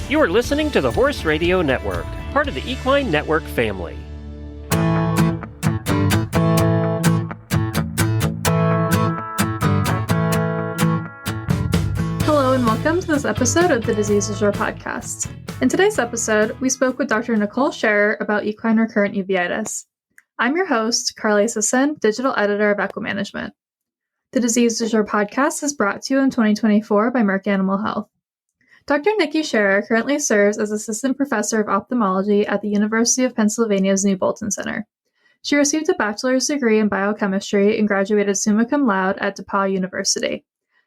You are listening to the Horse Radio Network, part of the Equine Network family. Hello and welcome to this episode of the Diseases Jour podcast. In today's episode, we spoke with Dr. Nicole Scherrer about equine recurrent uveitis. I'm your host, Carly Sisson, digital editor of Equine Management. The Diseases Jour podcast is brought to you in 2024 by Merck Animal Health. Dr. Nikki Scherrer currently serves as Assistant Professor of Ophthalmology at the University of Pennsylvania's New Bolton Center. She received a bachelor's degree in biochemistry and graduated summa cum laude at DePaul University.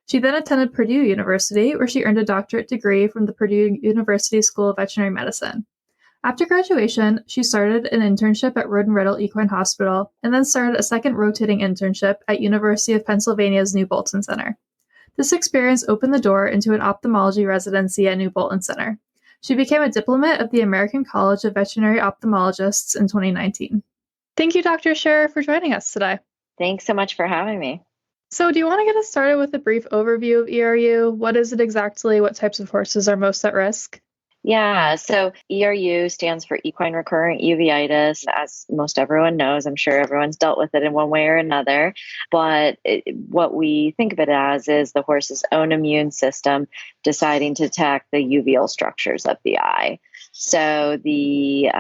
She then attended Purdue University, where she earned a doctorate degree from the Purdue University School of Veterinary Medicine. After graduation, she started an internship at Road and Riddle Equine Hospital and then started a second rotating internship at University of Pennsylvania's New Bolton Center. This experience opened the door into an ophthalmology residency at New Bolton Center. She became a diplomate of the American College of Veterinary Ophthalmologists in 2019. Thank you, Dr. Scherrer, for joining us today. Thanks so much for having me. So do you want to get us started with a brief overview of ERU? What is it exactly? What types of horses are most at risk? Yeah, so ERU stands for Equine Recurrent Uveitis. As most everyone knows, I'm sure everyone's dealt with it in one way or another. But what we think of it as is the horse's own immune system deciding to attack the uveal structures of the eye. So the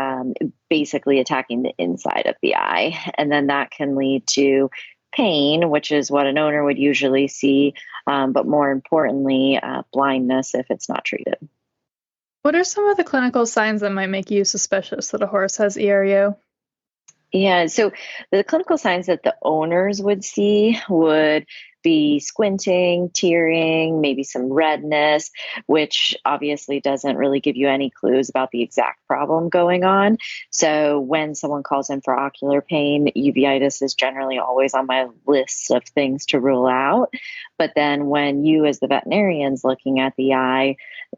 basically attacking the inside of the eye. And then that can lead to pain, which is what an owner would usually see, but more importantly, blindness if it's not treated. What are some of the clinical signs that might make you suspicious that a horse has ERU? Yeah, so the clinical signs that the owners would see would be squinting, tearing, maybe some redness, which obviously doesn't really give you any clues about the exact problem going on. So when someone calls in for ocular pain, uveitis is generally always on my list of things to rule out. But then when you as the veterinarian's looking at the eye,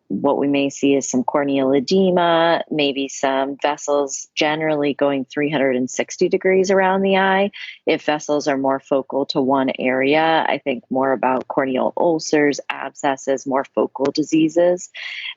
what we may see is some corneal edema, maybe some vessels generally going 360 degrees around the eye. If vessels are more focal to one area, I think more about corneal ulcers, abscesses, more focal diseases.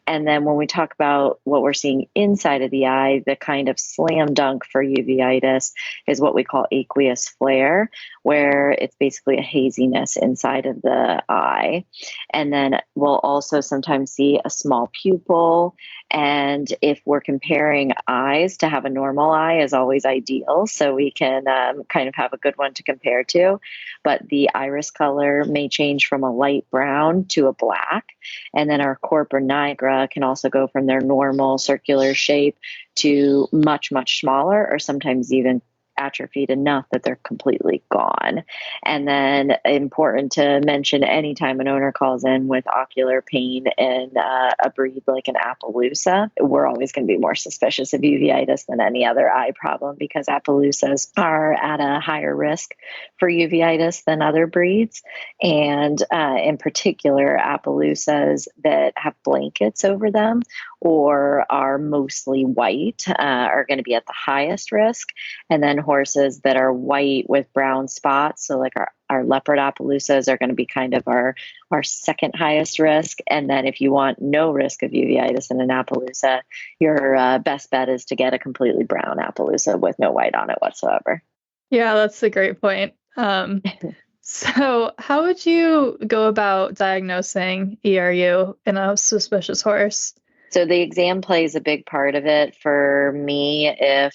And then when we talk about what we're seeing inside of the eye, the kind of slam dunk for uveitis is what we call aqueous flare, where it's basically a haziness inside of the eye. And then we'll also sometimes see a small pupil. And if we're comparing eyes, to have a normal eye is always ideal. So we can kind of have a good one to compare to. But the iris color may change from a light brown to a black. And then our corpora nigra can also go from their normal circular shape to much, much smaller, or sometimes even atrophied enough that they're completely gone. And then important to mention, anytime an owner calls in with ocular pain in a breed like an Appaloosa, we're always going to be more suspicious of uveitis than any other eye problem, because Appaloosas are at a higher risk for uveitis than other breeds. And in particular, Appaloosas that have blankets over them or are mostly white are going to be at the highest risk. And then horses that are white with brown spots, so like our leopard Appaloosas, are going to be kind of our second highest risk. And then if you want no risk of uveitis in an Appaloosa, your best bet is to get a completely brown Appaloosa with no white on it whatsoever. Yeah, that's a great point. So how would you go about diagnosing ERU in a suspicious horse? So the exam plays a big part of it for me. If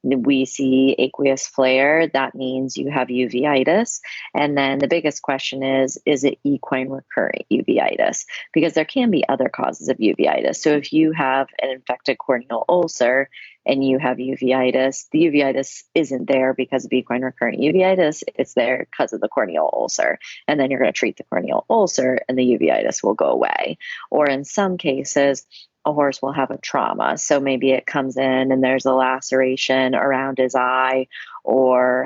we see aqueous flare, that means you have uveitis. And then the biggest question is it equine recurrent uveitis? Because there can be other causes of uveitis. So if you have an infected corneal ulcer and you have uveitis, the uveitis isn't there because of equine recurrent uveitis. It's there because of the corneal ulcer. And then you're going to treat the corneal ulcer and the uveitis will go away. Or in some cases, a horse will have a trauma. So maybe it comes in and there's a laceration around his eye, or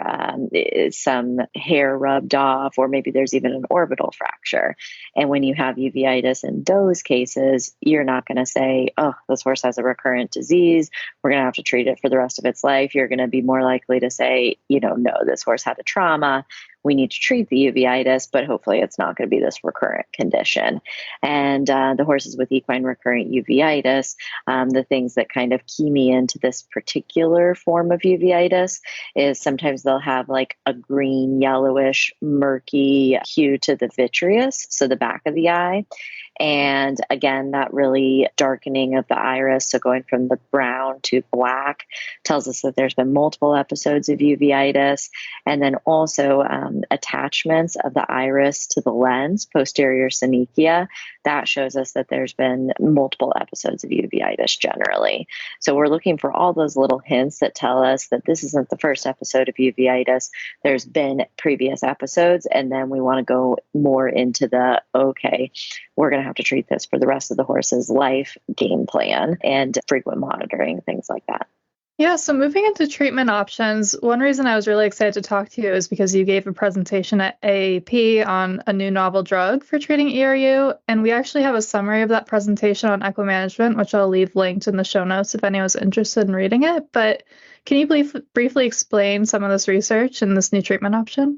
some hair rubbed off, or maybe there's even an orbital fracture. And when you have uveitis in those cases, you're not going to say, oh, this horse has a recurrent disease, we're going to have to treat it for the rest of its life. You're going to be more likely to say, no, this horse had a trauma. We need to treat the uveitis, but hopefully it's not going to be this recurrent condition. And the horses with equine recurrent uveitis, the things that kind of key me into this particular form of uveitis is sometimes they'll have like a green, yellowish, murky hue to the vitreous, so the back of the eye. And again, that really darkening of the iris, so going from the brown to black, tells us that there's been multiple episodes of uveitis. And then also attachments of the iris to the lens, posterior synechia, that shows us that there's been multiple episodes of uveitis generally. So we're looking for all those little hints that tell us that this isn't the first episode of uveitis. There's been previous episodes, and then we want to go more into the, okay, we're going to have to treat this for the rest of the horse's life game plan and frequent monitoring, things like that. Yeah, so moving into treatment options, one reason I was really excited to talk to you is because you gave a presentation at AAP on a new novel drug for treating ERU, and we actually have a summary of that presentation on equine management, which I'll leave linked in the show notes if anyone's interested in reading it. But can you briefly explain some of this research and this new treatment option?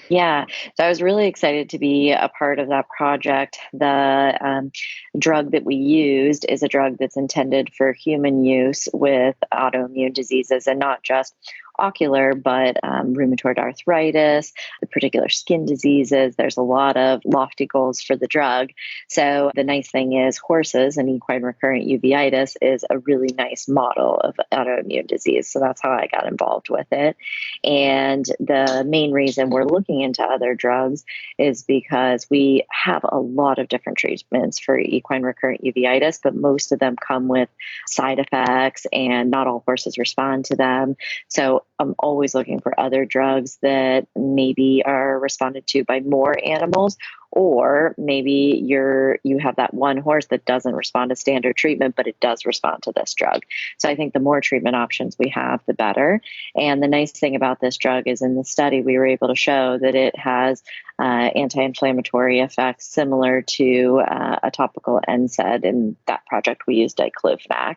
Yeah, so I was really excited to be a part of that project. The drug that we used is a drug that's intended for human use with autoimmune diseases, and not just ocular, but rheumatoid arthritis, the particular skin diseases. There's a lot of lofty goals for the drug. So the nice thing is horses and equine recurrent uveitis is a really nice model of autoimmune disease. So that's how I got involved with it. And the main reason we're looking into other drugs is because we have a lot of different treatments for equine recurrent uveitis, but most of them come with side effects and not all horses respond to them. So I'm always looking for other drugs that maybe are responded to by more animals, or maybe you have that one horse that doesn't respond to standard treatment, but it does respond to this drug. So I think the more treatment options we have, the better. And the nice thing about this drug is in the study, we were able to show that it has anti-inflammatory effects similar to a topical NSAID. In that project, we used diclofenac.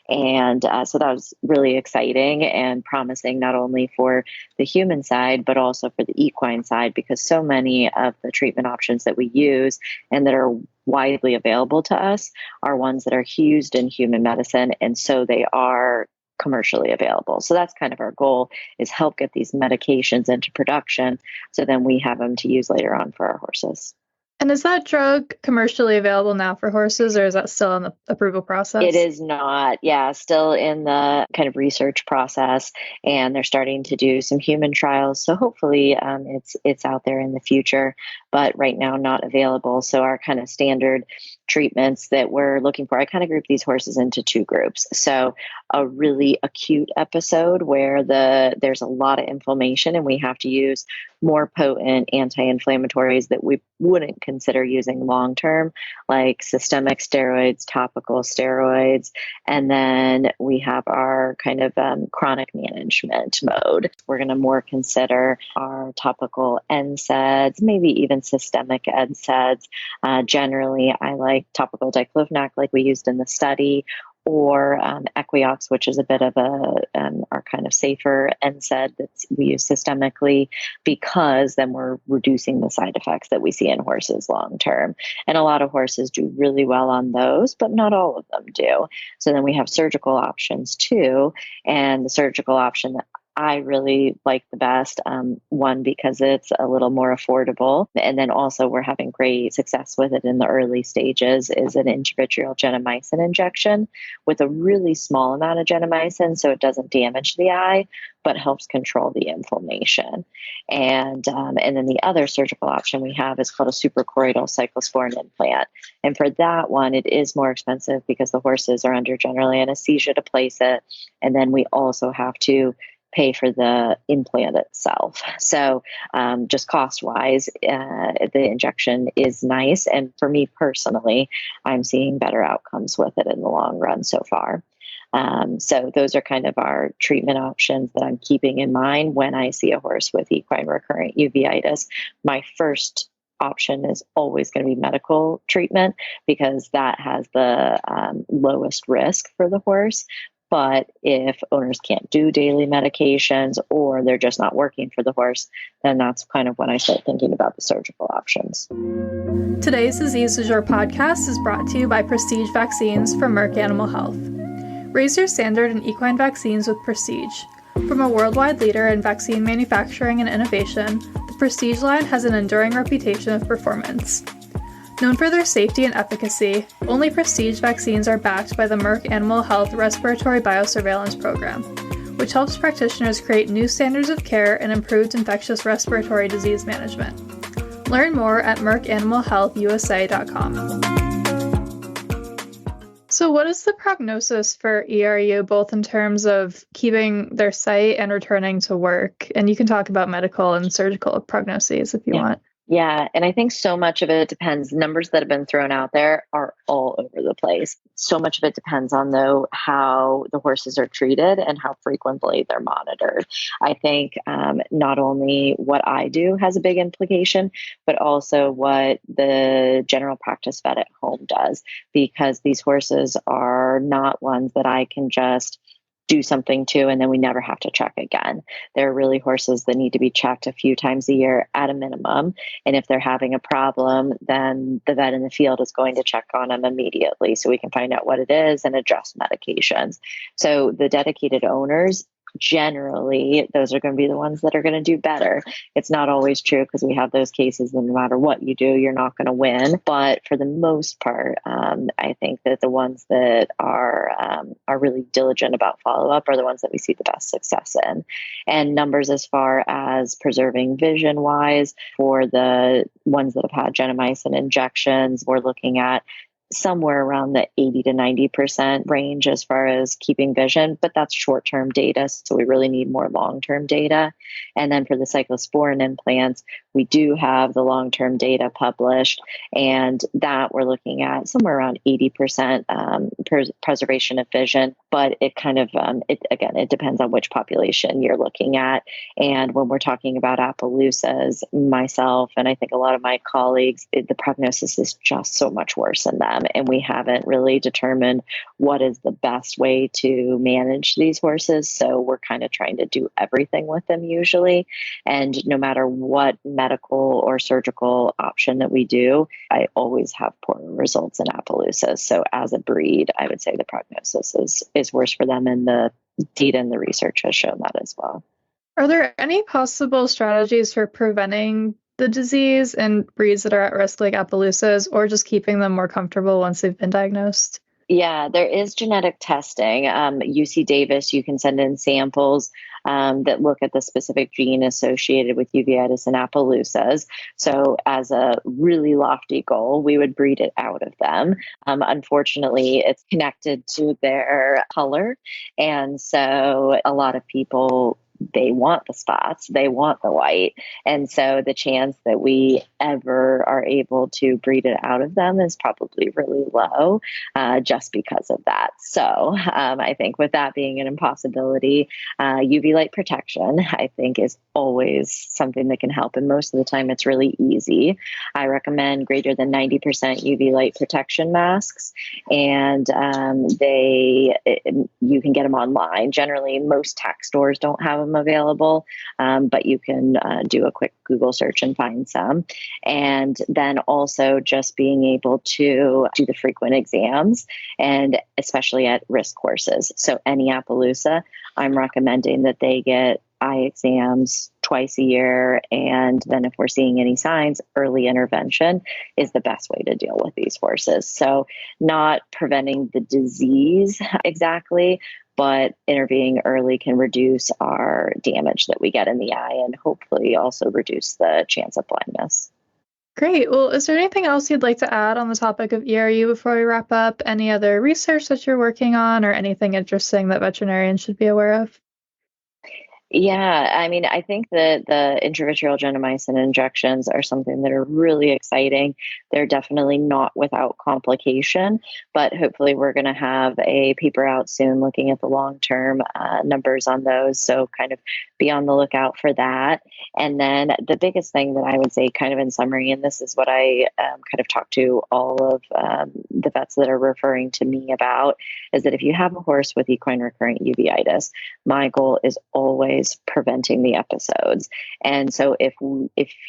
And so that was really exciting and promising, not only for the human side, but also for the equine side, because so many of the treatment options that we use and that are widely available to us are ones that are used in human medicine, and so they are commercially available. So that's kind of our goal, is help get these medications into production so then we have them to use later on for our horses. And is that drug commercially available now for horses, or is that still in the approval process? It is not. Yeah, still in the kind of research process, and they're starting to do some human trials. So hopefully it's out there in the future, but right now not available. So our kind of standard treatments that we're looking for, I kind of group these horses into two groups. So a really acute episode where there's a lot of inflammation and we have to use more potent anti-inflammatories that we wouldn't consider using long-term, like systemic steroids, topical steroids. And then we have our kind of chronic management mode. We're going to more consider our topical NSAIDs, maybe even systemic NSAIDs. Generally, I like topical diclofenac like we used in the study, or Equiox, which is a bit of our kind of safer NSAID that we use systemically, because then we're reducing the side effects that we see in horses long term. And a lot of horses do really well on those, but not all of them do. So then we have surgical options too. And the surgical option that I really like the best, one, because it's a little more affordable. And then also we're having great success with it in the early stages, is an intravitreal gentamicin injection with a really small amount of gentamicin, so it doesn't damage the eye, but helps control the inflammation. And then the other surgical option we have is called a suprachoroidal cyclosporin implant. And for that one, it is more expensive because the horses are under general anesthesia to place it. And then we also have to pay for the implant itself. So just cost-wise, the injection is nice. And for me personally, I'm seeing better outcomes with it in the long run so far. So those are kind of our treatment options that I'm keeping in mind when I see a horse with equine recurrent uveitis. My first option is always going to be medical treatment because that has the lowest risk for the horse. But if owners can't do daily medications or they're just not working for the horse, then that's kind of when I start thinking about the surgical options. Today's Disease Du Jour podcast is brought to you by Prestige Vaccines from Merck Animal Health. Raise your standard in equine vaccines with Prestige. From a worldwide leader in vaccine manufacturing and innovation, the Prestige line has an enduring reputation of performance. Known for their safety and efficacy, only Prestige vaccines are backed by the Merck Animal Health Respiratory Biosurveillance Program, which helps practitioners create new standards of care and improved infectious respiratory disease management. Learn more at merckanimalhealthusa.com. So what is the prognosis for ERU, both in terms of keeping their sight and returning to work? And you can talk about medical and surgical prognoses if you want. Yeah, and I think so much of it depends. Numbers that have been thrown out there are all over the place. So much of it depends on, though, how the horses are treated and how frequently they're monitored. I think not only what I do has a big implication, but also what the general practice vet at home does, because these horses are not ones that I can just do something to, and then we never have to check again. They're really horses that need to be checked a few times a year at a minimum. And if they're having a problem, then the vet in the field is going to check on them immediately so we can find out what it is and adjust medications. So the dedicated owners, generally, those are going to be the ones that are going to do better. It's not always true because we have those cases that no matter what you do, you're not going to win. But for the most part, I think that the ones that are really diligent about follow-up are the ones that we see the best success in. And numbers as far as preserving vision-wise, for the ones that have had gentamicin injections, we're looking at somewhere around the 80 to 90% range as far as keeping vision, but that's short-term data. So we really need more long-term data. And then for the cyclosporin implants, we do have the long-term data published, and that we're looking at somewhere around 80% preservation of vision. But it kind of, it depends on which population you're looking at. And when we're talking about Appaloosas, myself, and I think a lot of my colleagues, the prognosis is just so much worse in them. And we haven't really determined what is the best way to manage these horses. So we're kind of trying to do everything with them usually. And no matter what medical or surgical option that we do, I always have poor results in Appaloosas. So as a breed, I would say the prognosis is worse for them. And the data and the research has shown that as well. Are there any possible strategies for preventing the disease in breeds that are at risk like Appaloosas, or just keeping them more comfortable once they've been diagnosed? Yeah, there is genetic testing. UC Davis, you can send in samples that look at the specific gene associated with uveitis and Appaloosas. So as a really lofty goal, we would breed it out of them. Unfortunately, it's connected to their color. And so a lot of people, they want the spots, they want the white. And so the chance that we ever are able to breed it out of them is probably really low just because of that. So I think with that being an impossibility, UV light protection, I think, is always something that can help. And most of the time it's really easy. I recommend greater than 90% UV light protection masks. And you can get them online. Generally, most tack stores don't have them available, but you can do a quick Google search and find some. And then also just being able to do the frequent exams, and especially at risk horses. So any Appaloosa, I'm recommending that they get eye exams twice a year. And then if we're seeing any signs, early intervention is the best way to deal with these horses. So not preventing the disease exactly, but intervening early can reduce our damage that we get in the eye and hopefully also reduce the chance of blindness. Great. Well, is there anything else you'd like to add on the topic of ERU before we wrap up? Any other research that you're working on or anything interesting that veterinarians should be aware of? Yeah, I mean, I think that the intravitreal gentamicin injections are something that are really exciting. They're definitely not without complication, but hopefully we're going to have a paper out soon looking at the long-term numbers on those. So kind of be on the lookout for that. And then the biggest thing that I would say, kind of in summary, and this is what I kind of talk to all of the vets that are referring to me about, is that if you have a horse with equine recurrent uveitis, my goal is always preventing the episodes. And so if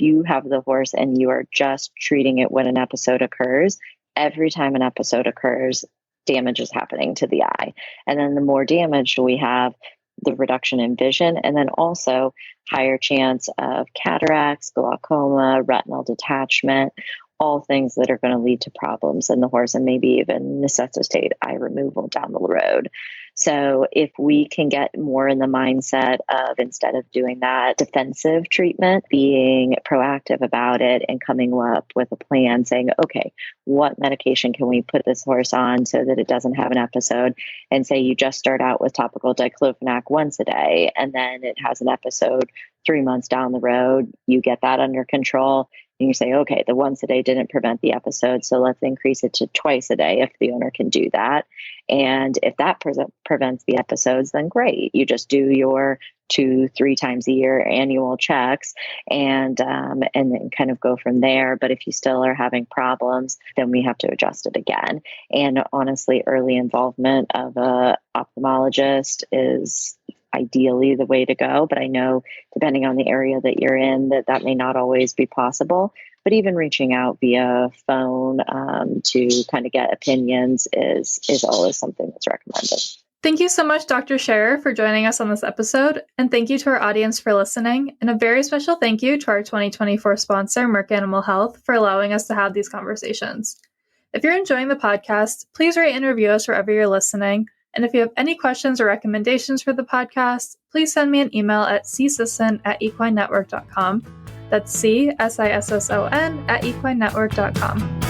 you have the horse and you are just treating it when an episode occurs, every time an episode occurs, damage is happening to the eye. And then the more damage we have, the reduction in vision, and then also higher chance of cataracts, glaucoma, retinal detachment, all things that are going to lead to problems in the horse and maybe even necessitate eye removal down the road. So if we can get more in the mindset of, instead of doing that defensive treatment, being proactive about it and coming up with a plan saying, okay, what medication can we put this horse on so that it doesn't have an episode? And say you just start out with topical diclofenac once a day, and then it has an episode 3 months down the road, you get that under control. And you say, okay, the once a day didn't prevent the episode, so let's increase it to twice a day if the owner can do that. And if that prevents the episodes, then great. You just do your 2-3 times a year annual checks and then kind of go from there. But if you still are having problems, then we have to adjust it again. And honestly, early involvement of a ophthalmologist is ideally the way to go. But I know depending on the area that you're in, that may not always be possible. But even reaching out via phone to kind of get opinions is always something that's recommended. Thank you so much, Dr. Scherrer, for joining us on this episode. And thank you to our audience for listening. And a very special thank you to our 2024 sponsor, Merck Animal Health, for allowing us to have these conversations. If you're enjoying the podcast, please rate and review us wherever you're listening. And if you have any questions or recommendations for the podcast, please send me an email at csisson@equinenetwork.com. That's CSISSON@equinenetwork.com.